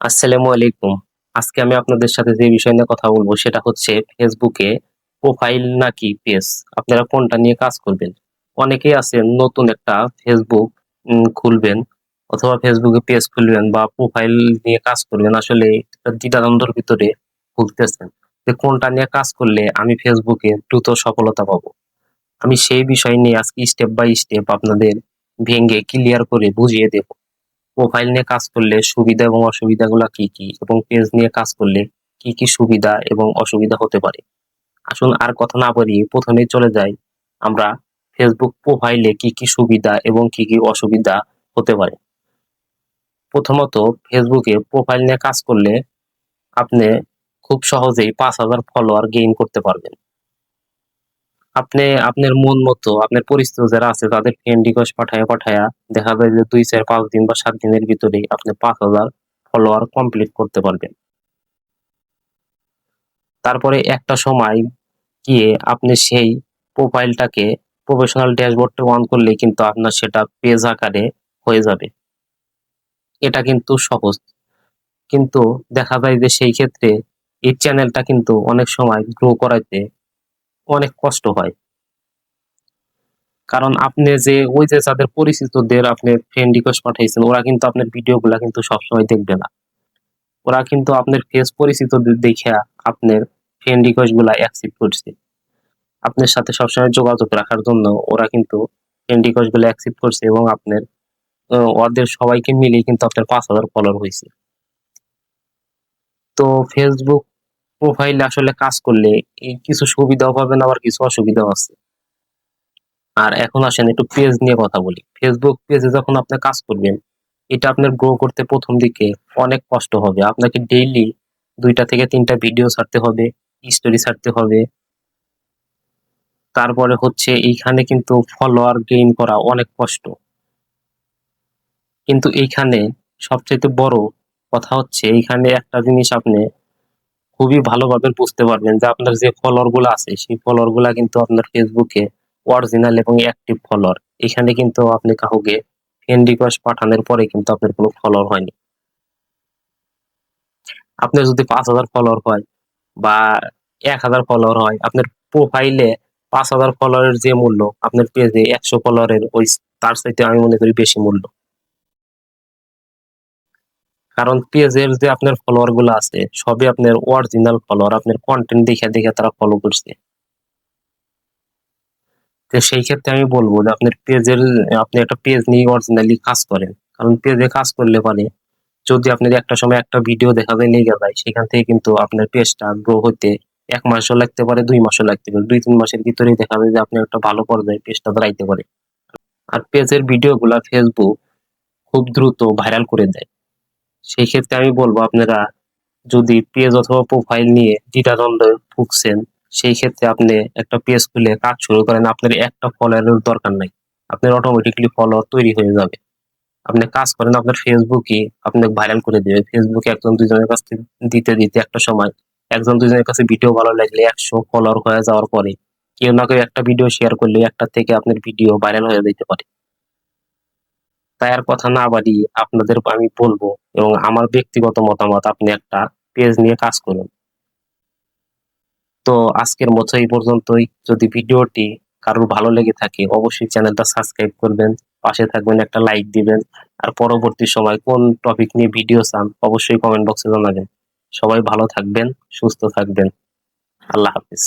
আসসালামু আলাইকুম। আজকে আমি আপনাদের সাথে যে বিষয় নিয়ে কথা বলবো সেটা হচ্ছে ফেসবুকে প্রোফাইল নাকি পেজ? আপনারা কোনটা নিয়ে কাজ করবেন? অনেকেই আছেন নতুন একটা ফেসবুক খুলবেন অথবা ফেসবুকে পেজ খুলবেন বা প্রোফাইল নিয়ে কাজ করবেন। আসলে একটা দ্বিধাদ্বন্দ্বের ভিতরে ভুগতেছেন যে কোনটা নিয়ে কাজ করলে আমি ফেসবুকে দ্রুত সফলতা পাবো। আমি সেই বিষয় নিয়ে আজকে স্টেপ বাই স্টেপ আপনাদের ভেঙে ক্লিয়ার করে বুঝিয়ে দেব। প্রোফাইল নিয়ে কাজ করলে সুবিধা এবং অসুবিধাগুলা কি কি এবং পেজ নিয়ে কাজ করলে কি কি সুবিধা এবং অসুবিধা হতে পারে। আসুন আর কথা না বাড়িয়ে প্রথমেই চলে যাই আমরা ফেসবুক প্রোফাইলে কি কি সুবিধা এবং কি কি অসুবিধা হতে পারে। প্রথমত, ফেসবুকে প্রোফাইল নিয়ে কাজ করলে আপনি খুব সহজেই 5,000 ফলোয়ার গেইন করতে পারবেন। আপনি আপনার মন মতো আপনার পরিচিত যারা আছে তাদের ফ্রেন্ড রিকোয়েস্ট পাঠায়া দেখা যায় যে 2, 4, 5 দিন বা 7 দিনের ভিতরেই আপনি 5,000 ফলোয়ার কমপ্লিট করতে পারবেন। তারপরে একটা সময় গিয়ে আপনি সেই প্রোফাইলটাকে প্রফেশনাল ড্যাশবোর্ডটা অন করলেই কিন্তু আপনার সেটা পেজ আকারে হয়ে যাবে। এটা কিন্তু সহজ। কিন্তু দেখা যায় যে সেই ক্ষেত্রে এই চ্যানেলটা কিন্তু অনেক সময় গ্রো করাইতে অনেক কষ্ট হয়। কারণ আপনি যে ওই যে যাদের পরিচিতদের আপনি ফ্রেন্ড রিকোয়েস্ট পাঠাইছেন ওরা কিন্তু আপনার ভিডিওগুলা কিন্তু সবসময় দেখবে না। ওরা কিন্তু আপনার ফেস পরিচিতদের দেইখা আপনার ফ্রেন্ড রিকোয়েস্ট গুলা অ্যাকসেপ্ট করছে। আপনার সাথে সবসময় যোগাযোগ রাখার জন্য ওরা কিন্তু ফ্রেন্ড রিকোয়েস্ট গুলো অ্যাকসেপ্ট করছে এবং আপনার ওদের সবাইকে মিলিয়ে কিন্তু আপনার 5,000 ফলোয়ার হইছে। তো ফেসবুক প্রোফাইলে আসলে কাজ করলে এই কিছু সুবিধাও পাবেন আবার কিছু অসুবিধাও আছে। আর এখন আসেন একটু পেজ নিয়ে কথা বলি। ফেসবুক পেজে যখন আপনি কাজ করবেন, এটা আপনার গ্রো করতে ১ম দিকে অনেক কষ্ট হবে। আপনাকে ডেইলি ২ টা থেকে ৩ টা ভিডিও ছাড়তে হবে, স্টোরি ছাড়তে হবে। তারপরে হচ্ছে এইখানে কিন্তু ফলোয়ার গেইন করা অনেক কষ্ট। কিন্তু এইখানে সবচাইতে বড় কথা হচ্ছে এইখানে একটা জিনিস আপনি খুবই ভালোভাবে বুঝতে পারবেন যে আপনার যে ফলোয়ার গুলো আছে সেই ফলোয়ার গুলা কিন্তু আপনার ফেসবুকে অরিজিনাল এবং অ্যাক্টিভ ফলোয়ার। এখানে কিন্তু আপনি কাউকে ফ্রেন্ড রিকোয়েস্ট পাঠানোর পরে কিন্তু আপনার কোনো ফলোয়ার হয়নি। আপনার যদি 5,000 ফলোয়ার হয় বা 1,000 ফলোয়ার হয়, আপনার প্রোফাইলে 5,000 ফলোয়ারের যে মূল্য আপনার পেজে 100 ফলোয়ারের ওই তার চাইতে আমি মনে করি বেশি মূল্য। কারণ পেজের যে আপনার ফলোয়ার গুলো আছে সবই আপনার অরিজিনাল ফলোয়ার, আপনার কন্টেন্ট দেখে তারা ফলো করছে। তো সেই ক্ষেত্রে আমি বলবো যে আপনার পেজের আপনি একটা পেজ নিয়ে অরিজিনালি কাজ করেন। কারণ পেজে কাজ করলে পারে যদি আপনার একটা সময় একটা ভিডিও দেখা যায় লেগে যায় সেখান থেকে কিন্তু আপনার পেজটা গ্রো হইতে ১ মাসও লাগতে পারে, ২ মাসও লাগতে পারে। ২-৩ মাসের ভিতরেই দেখা যায় যে আপনি একটা ভালো পর্যায়ে পেজটা দাঁড়াইতে পারে। আর পেজের ভিডিওগুলা ফেসবুক খুব দ্রুত ভাইরাল করে দেয়। সেই ক্ষেত্রে আমি বলবো আপনারা যদি পেজ অথবা প্রোফাইল নিয়ে দ্বিধাদ্বন্দ্বে ভুগছেন, সেই ক্ষেত্রে আপনি একটা পেজ খুলে কাজ শুরু করেন। আপনার একটা ফলোয়ারের দরকার নাই। আপনার অটোমেটিক্যালি ফলোয়ার তৈরি হয়ে যাবে। আপনি কাজ করেন আপনার ফেসবুকই আপনাকে ভাইরাল করে দেবে। ফেসবুকে ১ জন ২ জনের কাছ থেকে দিতে একটা সময় ১ জন ২ জনের কাছে ভিডিও ভালো লাগলে ১০০ ফলোয়ার হয়ে যাওয়ার পরে কেউ না কেউ একটা ভিডিও শেয়ার করলে একটা থেকে আপনার ভিডিও ভাইরাল হয়ে যাইতে পারে। তাই আর কথা না বাড়িয়ে আপনাদের আমি বলবো এবং আমার ব্যক্তিগত মতামত আপনি একটা পেজ নিয়ে কাজ করুন। তো আজকের মতো এই পর্যন্তই। যদি ভিডিওটি কারোর ভালো লেগে থাকে অবশ্যই চ্যানেলটা সাবস্ক্রাইব করবেন, পাশে থাকবেন, একটা লাইক দিবেন। আর পরবর্তী সময় কোন টপিক নিয়ে ভিডিও চান অবশ্যই কমেন্ট বক্সে জানাবেন। সবাই ভালো থাকবেন, সুস্থ থাকবেন। আল্লাহ হাফেজ।